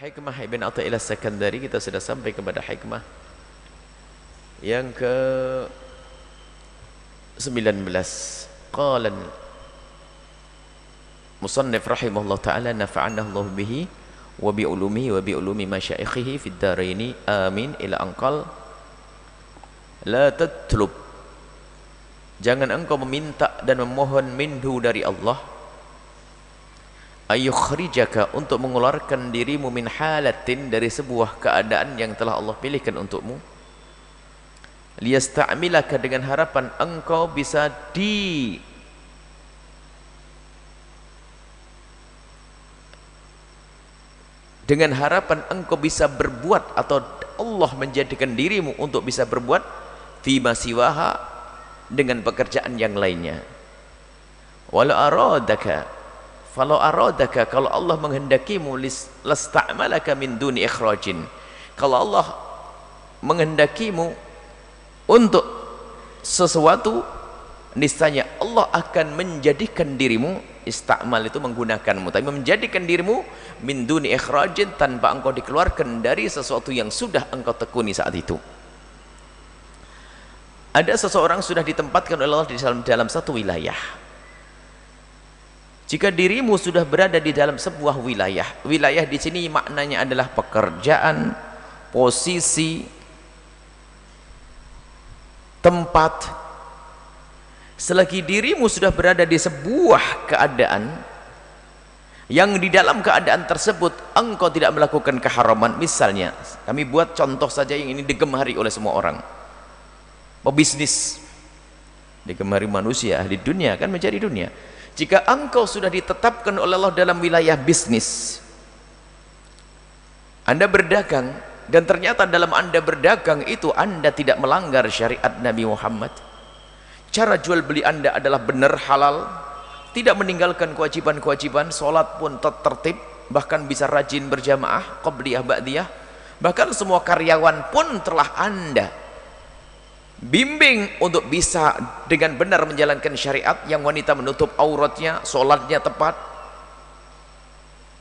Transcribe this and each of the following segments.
hikmah Ibn Athaillah Sakandari, kita sudah sampai kepada hikmah yang ke 19. Qala musannif rahimahullah ta'ala nafa'ana Allah bihi wa bi ulumihi wa bi ulumi masyaikhihi fid daraini amin ila anqal la tatlub, jangan engkau meminta dan memohon minhu dari Allah ayyukhrijaka, untuk mengeluarkan dirimu min halatin, dari sebuah keadaan yang telah Allah pilihkan untukmu, liyasta'milaka, dengan harapan engkau bisa dengan harapan engkau bisa berbuat, atau Allah menjadikan dirimu untuk bisa berbuat fima siwaha, dengan pekerjaan yang lainnya. Walau aradaka, kalau Allah menghendakimu, lasta'malaka min duni ikhrajin, kalau Allah menghendakimu untuk sesuatu, niscaya Allah akan menjadikan dirimu, ista'mal itu menggunakanmu, tapi menjadikan dirimu min duni ikhrajin, tanpa engkau dikeluarkan dari sesuatu yang sudah engkau tekuni saat itu. Ada seseorang sudah ditempatkan oleh Allah di dalam satu wilayah. Jika dirimu sudah berada di dalam sebuah wilayah, wilayah di sini maknanya adalah pekerjaan, posisi, tempat. Selagi dirimu sudah berada di sebuah keadaan yang di dalam keadaan tersebut engkau tidak melakukan keharaman, misalnya kami buat contoh saja yang ini digemari oleh semua orang, pebisnis, digemari manusia, ahli dunia kan mencari dunia. Jika engkau sudah ditetapkan oleh Allah dalam wilayah bisnis, Anda berdagang, dan ternyata dalam Anda berdagang itu Anda tidak melanggar syariat Nabi Muhammad, cara jual beli Anda adalah benar, halal, tidak meninggalkan kewajiban-kewajiban, sholat pun tertib, bahkan bisa rajin berjamaah, qabliyah, ba'diyah, bahkan semua karyawan pun telah Anda bimbing untuk bisa dengan benar menjalankan syariat, yang wanita menutup auratnya, sholatnya tepat,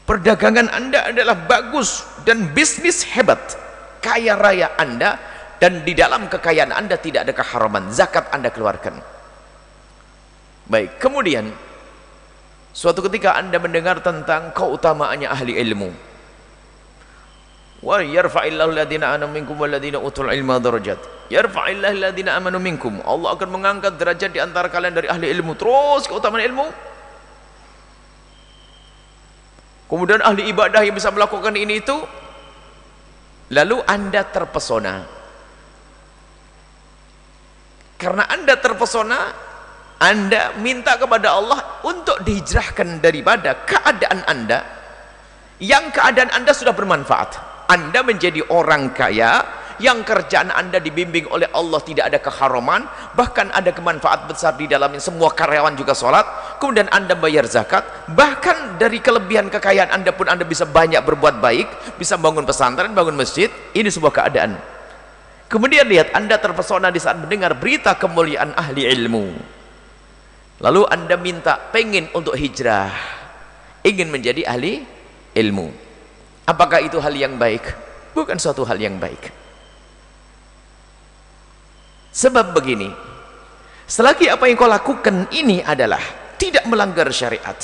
perdagangan Anda adalah bagus dan bisnis hebat, kaya raya Anda, dan di dalam kekayaan Anda tidak ada keharaman, zakat Anda keluarkan. Baik, kemudian suatu ketika Anda mendengar tentang keutamaannya ahli ilmu, wa yarfa'illahu alladhina amanu minkum walladhina utul ilma darajat, yarfa'illahu alladhina amanu minkum, Allah akan mengangkat derajat di antara kalian dari ahli ilmu. Terus keutamaan ilmu, kemudian ahli ibadah yang bisa melakukan ini itu, lalu Anda terpesona. Karena Anda terpesona, Anda minta kepada Allah untuk dihijrahkan daripada keadaan Anda yang keadaan Anda sudah bermanfaat. Anda menjadi orang kaya yang kerjaan Anda dibimbing oleh Allah, tidak ada keharaman, bahkan ada kemanfaat besar di dalamnya, semua karyawan juga sholat, kemudian Anda bayar zakat, bahkan dari kelebihan kekayaan Anda pun Anda bisa banyak berbuat baik, bisa bangun pesantren, bangun masjid. Ini sebuah keadaan. Kemudian lihat, Anda terpesona di saat mendengar berita kemuliaan ahli ilmu, lalu Anda minta, pengen untuk hijrah, ingin menjadi ahli ilmu. Apakah itu hal yang baik? Bukan suatu hal yang baik. Sebab begini, selagi apa yang kau lakukan ini adalah tidak melanggar syariat,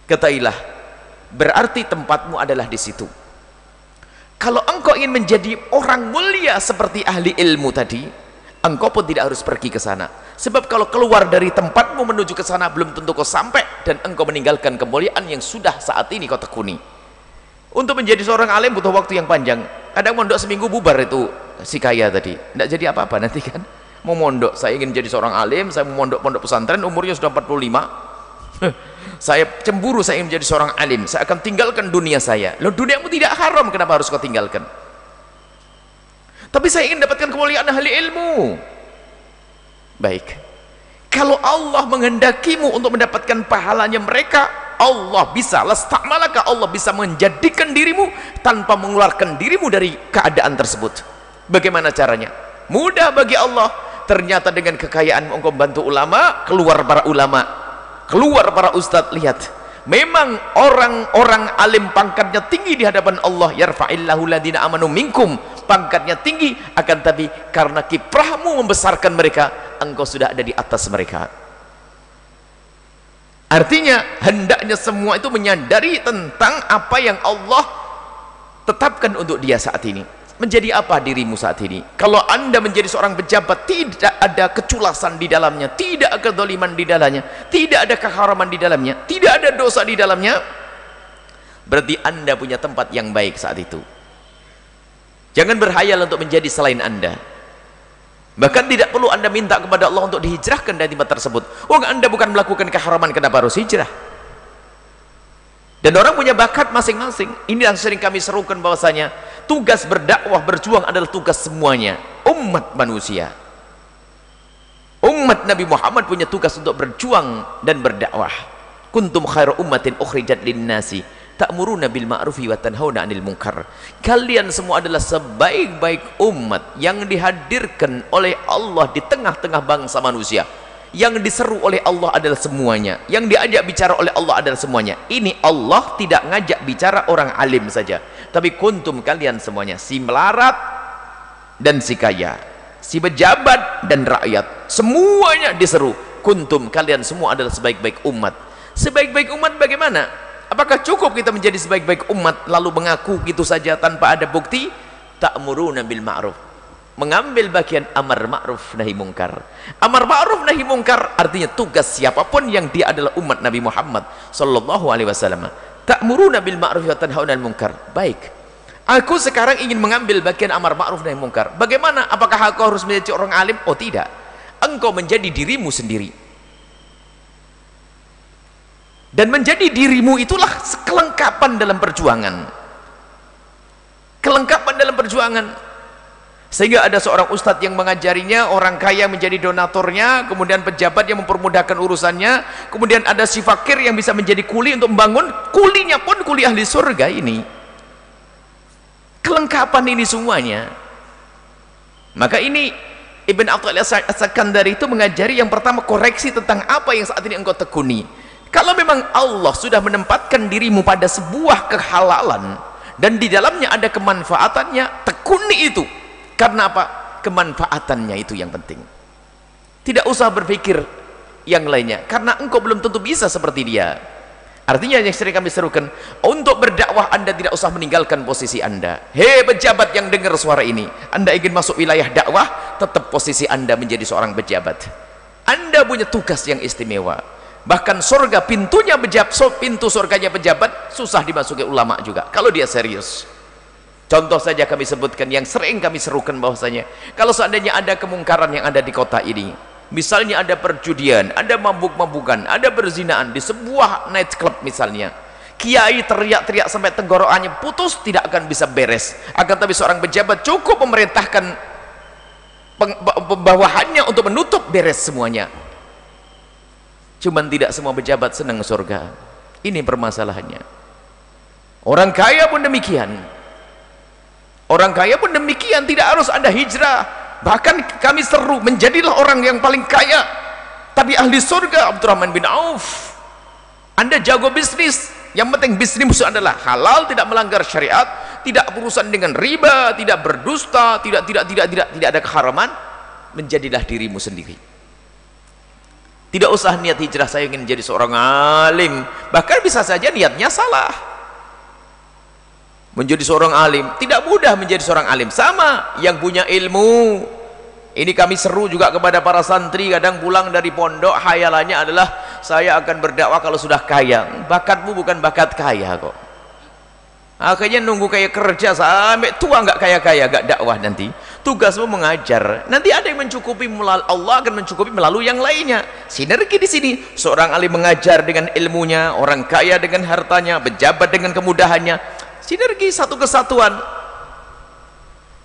ketahuilah, berarti tempatmu adalah di situ. Kalau engkau ingin menjadi orang mulia seperti ahli ilmu tadi, engkau pun tidak harus pergi ke sana. Sebab kalau keluar dari tempatmu menuju ke sana, belum tentu kau sampai, dan engkau meninggalkan kemuliaan yang sudah saat ini kau tekuni. Untuk menjadi seorang alim butuh waktu yang panjang. Kadang mondok seminggu bubar itu si kaya tadi, tidak jadi apa-apa nanti kan. Mau mondok, saya ingin jadi seorang alim, saya mau mondok pondok pesantren, umurnya sudah 45. Saya cemburu, saya ingin menjadi seorang alim, saya akan tinggalkan dunia saya. Loh, duniamu tidak haram, kenapa harus kau tinggalkan? Tapi saya ingin dapatkan kemuliaan ahli ilmu. Baik, kalau Allah menghendakimu untuk mendapatkan pahalanya mereka, Allah bisa, lasta'malaka, Allah bisa menjadikan dirimu tanpa mengeluarkan dirimu dari keadaan tersebut. Bagaimana caranya? Mudah bagi Allah. Ternyata dengan kekayaan engkau bantu ulama, keluar para ulama, keluar para ustadz. Lihat, Memang orang-orang alim pangkatnya tinggi di hadapan Allah, yarfa'illahu ladina amanu minkum, pangkatnya tinggi, akan tapi karena kiprahmu membesarkan mereka, engkau sudah ada di atas mereka. Artinya hendaknya semua itu menyadari tentang apa yang Allah tetapkan untuk dia saat ini. Menjadi apa dirimu saat ini? Kalau anda menjadi seorang pejabat, tidak ada keculasan di dalamnya, tidak ada kezaliman di dalamnya, tidak ada keharaman di dalamnya, tidak ada dosa di dalamnya, berarti anda punya tempat yang baik saat itu. Jangan berhayal untuk menjadi selain anda. Bahkan tidak perlu anda minta kepada Allah untuk dihijrahkan dari tempat tersebut. Oh, anda bukan melakukan keharaman, kenapa harus hijrah? Dan orang punya bakat masing-masing. Ini yang sering kami serukan bahwasanya tugas berdakwah, berjuang adalah tugas semuanya umat manusia. Umat Nabi Muhammad punya tugas untuk berjuang dan berdakwah. Kuntum khairu ummatin ukhrijat linnasi ta'muruna bil ma'rufi wa tanhauna 'anil munkar. Kalian semua adalah sebaik-baik umat yang dihadirkan oleh Allah di tengah-tengah bangsa manusia. Yang diseru oleh Allah adalah semuanya, yang diajak bicara oleh Allah adalah semuanya. Ini Allah tidak ngajak bicara orang alim saja, tapi kuntum, kalian semuanya, si melarat dan si kaya, si pejabat dan rakyat, semuanya diseru. Kuntum, kalian semua adalah sebaik-baik umat. Sebaik-baik umat bagaimana? Apakah cukup kita menjadi sebaik-baik umat lalu mengaku gitu saja tanpa ada bukti? Ta'muruna bil ma'ruf, mengambil bagian amar ma'ruf nahi mungkar. Amar ma'ruf nahi mungkar artinya tugas siapapun yang dia adalah umat Nabi Muhammad sallallahu alaihi wasallam. Ta'muruna bil ma'ruf wa tanhauna 'anil munkar. Baik, aku sekarang ingin mengambil bagian amar ma'ruf nahi mungkar. Bagaimana? Apakah aku harus menjadi orang alim? Oh tidak, engkau menjadi dirimu sendiri. Dan menjadi dirimu itulah kelengkapan dalam perjuangan. Kelengkapan dalam perjuangan. Sehingga ada seorang ustadz yang mengajarinya, orang kaya menjadi donaturnya, kemudian pejabat yang mempermudahkan urusannya, kemudian ada si fakir yang bisa menjadi kuli untuk membangun, kulinya pun kuli ahli surga. Ini kelengkapan ini semuanya. Maka ini Ibn Athaillah As-Sakandari itu mengajari yang pertama, koreksi tentang apa yang saat ini engkau tekuni. Kalau memang Allah sudah menempatkan dirimu pada sebuah kehalalan dan di dalamnya ada kemanfaatannya, tekuni itu. Karena apa? Kemanfaatannya itu yang penting. Tidak usah berpikir yang lainnya, karena engkau belum tentu bisa seperti dia. Artinya yang sering kami serukan, untuk berdakwah anda tidak usah meninggalkan posisi anda. Hei pejabat yang dengar suara ini, anda ingin masuk wilayah dakwah, tetap posisi anda menjadi seorang pejabat. Anda punya tugas yang istimewa. Bahkan surga pintunya pintu surganya pejabat susah dimasuki ulama juga kalau dia serius. Contoh saja kami sebutkan yang sering kami serukan bahwasanya kalau seandainya ada kemungkaran yang ada di kota ini, misalnya ada perjudian, ada mabuk-mabukan, ada perzinaan di sebuah night club misalnya, kiai teriak-teriak sampai tenggorokannya putus, tidak akan bisa beres. Akan tapi seorang pejabat cukup memerintahkan bawahannya untuk menutup, beres semuanya. Cuman tidak semua pejabat senang surga. Ini permasalahannya. Orang kaya pun demikian. Orang kaya pun demikian, tidak harus anda hijrah. Bahkan kami seru, menjadilah orang yang paling kaya tapi ahli surga, Abdurrahman bin Auf. Anda jago bisnis, yang penting bisnis adalah halal, tidak melanggar syariat, tidak berurusan dengan riba, tidak berdusta, tidak ada keharaman. Menjadilah dirimu sendiri. Tidak usah niat hijrah saya ingin menjadi seorang alim, bahkan bisa saja niatnya salah. Menjadi seorang alim tidak mudah. Menjadi seorang alim sama yang punya ilmu. Ini kami seru juga kepada para santri, kadang pulang dari pondok hayalannya adalah saya akan berdakwah kalau sudah kaya. Bakatmu bukan bakat kaya kok. Akhirnya nunggu kayak kerja sampai tua nggak kaya-kaya, nggak dakwah. Nanti tugasmu mengajar, nanti ada yang mencukupi, Allah akan mencukupi melalui yang lainnya. Sinergi di sini, seorang alim mengajar dengan ilmunya, orang kaya dengan hartanya, pejabat dengan kemudahannya, sinergi, satu kesatuan.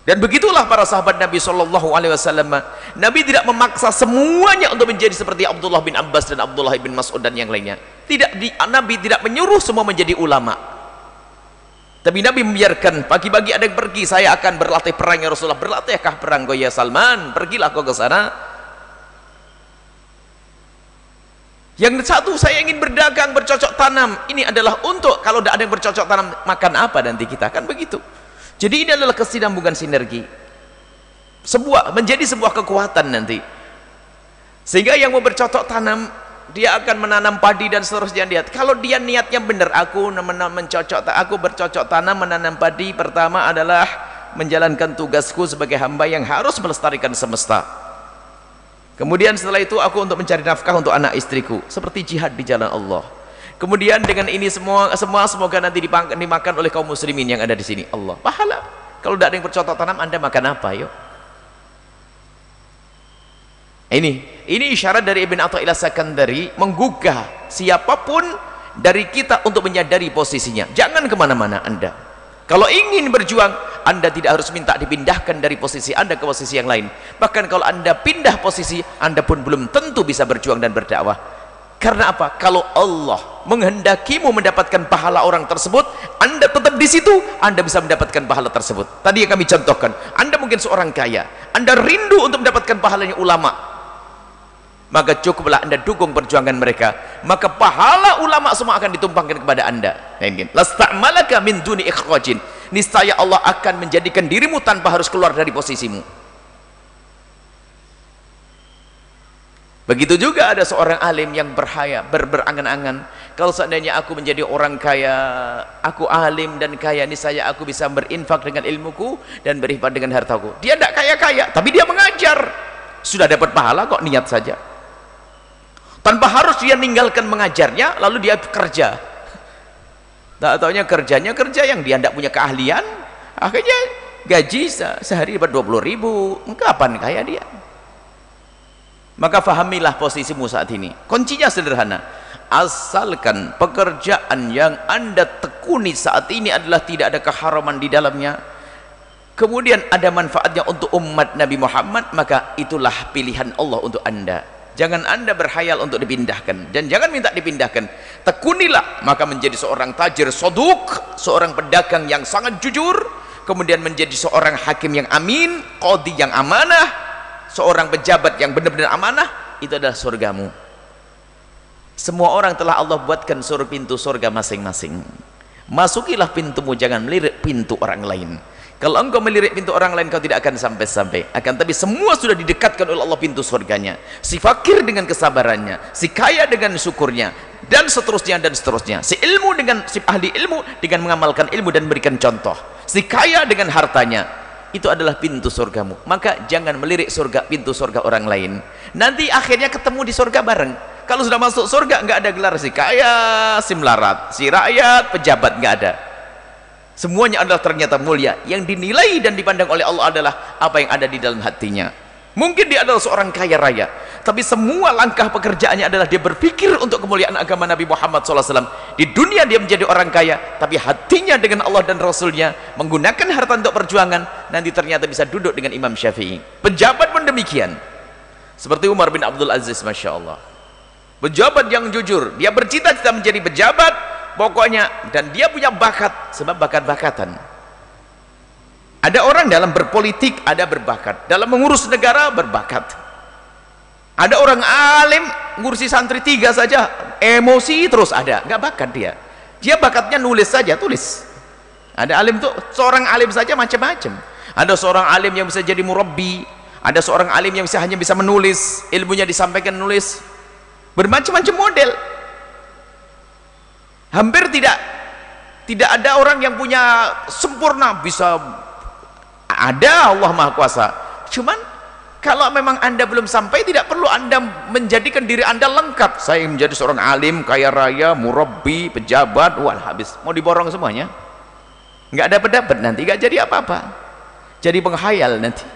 Dan begitulah para sahabat Nabi Shallallahu Alaihi Wasallam. Nabi tidak memaksa semuanya untuk menjadi seperti Abdullah bin Abbas dan Abdullah bin Mas'ud dan yang lainnya. Nabi tidak menyuruh semua menjadi ulama. Tapi Nabi membiarkan, pagi-pagi ada yang pergi, saya akan berlatih perang ya Rasulullah. Berlatihkah perang kau ya Salman? Pergilah kau ke sana. Yang satu, saya ingin berdagang, bercocok tanam. Ini adalah untuk, kalau tidak ada yang bercocok tanam, makan apa nanti kita? Kan begitu. Jadi ini adalah kesinambungan sinergi. Menjadi sebuah kekuatan nanti. Sehingga yang mau bercocok tanam, dia akan menanam padi dan seterusnya. Lihat, kalau dia niatnya benar, aku bercocok tanam, menanam padi, pertama adalah menjalankan tugasku sebagai hamba yang harus melestarikan semesta. Kemudian setelah itu aku untuk mencari nafkah untuk anak istriku, seperti jihad di jalan Allah. Kemudian dengan ini semua semoga nanti dimakan oleh kaum muslimin yang ada di sini. Allah, pahala. Kalau tidak ada yang bercocok tanam, Anda makan apa? Yuk. Ini isyarat dari Ibn Athaillah Sakandari menggugah siapapun dari kita untuk menyadari posisinya. Jangan kemana-mana Anda. Kalau ingin berjuang, Anda tidak harus minta dipindahkan dari posisi Anda ke posisi yang lain. Bahkan kalau Anda pindah posisi, Anda pun belum tentu bisa berjuang dan berdakwah. Karena apa? Kalau Allah menghendakimu mendapatkan pahala orang tersebut, Anda tetap di situ, Anda bisa mendapatkan pahala tersebut. Tadi yang kami contohkan, Anda mungkin seorang kaya, Anda rindu untuk mendapatkan pahalanya ulama, maka cukuplah Anda dukung perjuangan mereka, maka pahala ulama semua akan ditumpangkan kepada Anda. Lasta'malaka min duni ikhrajin, niscaya Allah akan menjadikan dirimu tanpa harus keluar dari posisimu. Begitu juga ada seorang alim yang berangan-angan, kalau seandainya aku menjadi orang kaya, aku alim dan kaya, niscaya aku bisa berinfak dengan ilmuku dan berinfak dengan hartaku. Dia tidak kaya-kaya, tapi dia mengajar, sudah dapat pahala kok, niat saja. Tanpa harus dia meninggalkan mengajarnya, lalu dia kerja. Tak taunya kerjanya kerja yang dia tidak punya keahlian, akhirnya gaji sehari dapat 20.000. Kapan kaya dia? Maka fahamilah posisimu saat ini. Kuncinya sederhana, asalkan pekerjaan yang Anda tekuni saat ini adalah tidak ada keharaman di dalamnya, kemudian ada manfaatnya untuk umat Nabi Muhammad, maka itulah pilihan Allah untuk Anda. Jangan Anda berhayal untuk dipindahkan, dan jangan minta dipindahkan. Tekunilah, maka menjadi seorang tajir soduk, seorang pedagang yang sangat jujur, kemudian menjadi seorang hakim yang amin, qadhi yang amanah, seorang pejabat yang benar-benar amanah. Itu adalah surgamu. Semua orang telah Allah buatkan pintu surga masing-masing. Masukilah pintumu, jangan melirik pintu orang lain. Kalau engkau melirik pintu orang lain, kau tidak akan sampai-sampai. Akan tapi semua sudah didekatkan oleh Allah pintu surganya. Si fakir dengan kesabarannya, si kaya dengan syukurnya, dan seterusnya dan seterusnya. Si ilmu dengan si ahli ilmu dengan mengamalkan ilmu dan memberikan contoh. Si kaya dengan hartanya. Itu adalah pintu surgamu. Maka jangan melirik pintu surga orang lain. Nanti akhirnya ketemu di surga bareng. Kalau sudah masuk surga, nggak ada gelar si kaya, si melarat, si rakyat, pejabat, nggak ada. Semuanya adalah ternyata mulia. Yang dinilai dan dipandang oleh Allah adalah apa yang ada di dalam hatinya. Mungkin dia adalah seorang kaya raya, tapi semua langkah pekerjaannya adalah dia berpikir untuk kemuliaan agama Nabi Muhammad SAW. Di dunia dia menjadi orang kaya, tapi hatinya dengan Allah dan Rasulnya, menggunakan harta untuk perjuangan, nanti ternyata bisa duduk dengan Imam Syafi'i. Pejabat pun demikian, seperti Umar bin Abdul Aziz, Masya Allah. Pejabat yang jujur, dia bercita-cita menjadi pejabat pokoknya, dan dia punya bakat, sebab bakat-bakatan. Ada orang dalam berpolitik ada berbakat, dalam mengurus negara berbakat. Ada orang alim ngurusi santri 3 saja emosi terus, ada nggak bakat dia bakatnya nulis saja, tulis. Ada alim tuh, seorang alim saja macam-macam. Ada seorang alim yang bisa jadi murabbi, ada seorang alim yang hanya bisa menulis, ilmunya disampaikan nulis, bermacam-macam model. Hampir tidak ada orang yang punya sempurna, bisa ada, Allah Maha Kuasa. Cuman kalau memang Anda belum sampai, tidak perlu Anda menjadikan diri Anda lengkap. Saya menjadi seorang alim, kaya raya, murabbi, pejabat, wah habis, mau diborong semuanya, nggak dapat nanti nggak jadi apa-apa, jadi penghayal nanti.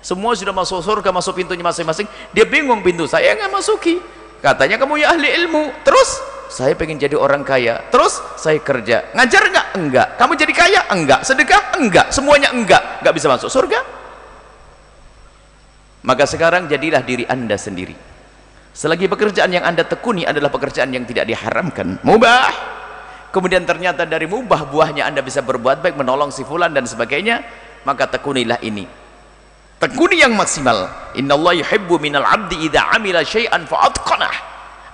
Semua sudah masuk surga, masuk pintunya masing-masing, dia bingung, pintu saya nggak masuki. Katanya kamu ya ahli ilmu, terus saya pengen jadi orang kaya, terus saya kerja, ngajar enggak? Enggak. Kamu jadi kaya? Enggak. Sedekah? Enggak. Semuanya enggak. Enggak bisa masuk surga. Maka sekarang jadilah diri Anda sendiri. Selagi pekerjaan yang Anda tekuni adalah pekerjaan yang tidak diharamkan, mubah, kemudian ternyata dari mubah buahnya Anda bisa berbuat baik, menolong si fulan dan sebagainya, maka tekunilah ini. Tekuni yang maksimal. Innallaha yuhibbu minal abdi idza amila syai'an fa'atqanah.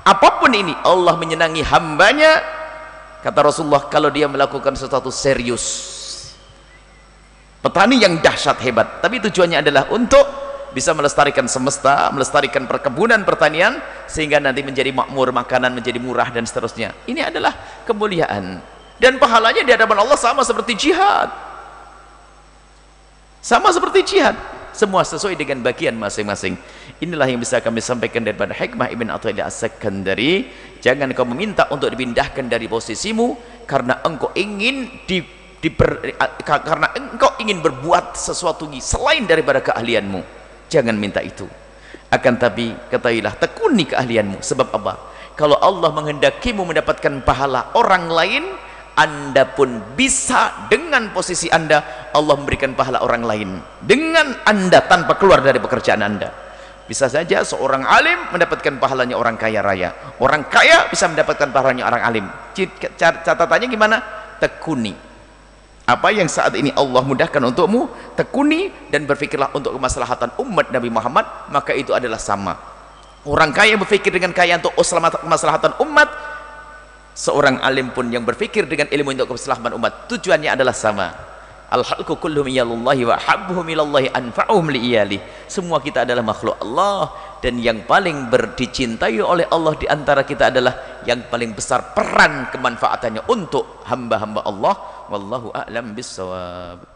apapun ini Allah menyenangi hambanya, kata Rasulullah, kalau dia melakukan sesuatu serius. Petani yang dahsyat hebat, tapi tujuannya adalah untuk bisa melestarikan semesta, melestarikan perkebunan, pertanian, sehingga nanti menjadi makmur, makanan menjadi murah dan seterusnya. Ini adalah kemuliaan, dan pahalanya di hadapan Allah sama seperti jihad, sama seperti jihad, semua sesuai dengan bagian masing-masing. Inilah yang bisa kami sampaikan daripada hikmah Ibn Athaillah As-Sakandari. Jangan kau meminta untuk dipindahkan dari posisimu karena engkau ingin karena engkau ingin berbuat sesuatu selain daripada keahlianmu. Jangan minta itu. Akan tapi ketahuilah, tekuni keahlianmu. Sebab apa? Kalau Allah menghendakimu mendapatkan pahala orang lain, Anda pun bisa dengan posisi Anda, Allah memberikan pahala orang lain dengan Anda tanpa keluar dari pekerjaan Anda. Bisa saja seorang alim mendapatkan pahalanya orang kaya raya, orang kaya bisa mendapatkan pahalanya orang alim. Catatannya gimana? Tekuni apa yang saat ini Allah mudahkan untukmu, tekuni dan berfikirlah untuk kemaslahatan umat Nabi Muhammad, maka itu adalah sama. Orang kaya berfikir dengan kaya untuk kemaslahatan umat, seorang alim pun yang berfikir dengan ilmu untuk kemaslahatan umat, tujuannya adalah sama. Al-khalqu kulluhum minallahi wa habbuhum minallahi anfa'uhum li'iyalih. Semua kita adalah makhluk Allah, dan yang paling dicintai oleh Allah di antara kita adalah yang paling besar peran kemanfaatannya untuk hamba-hamba Allah. Wallahu a'lam bissawab.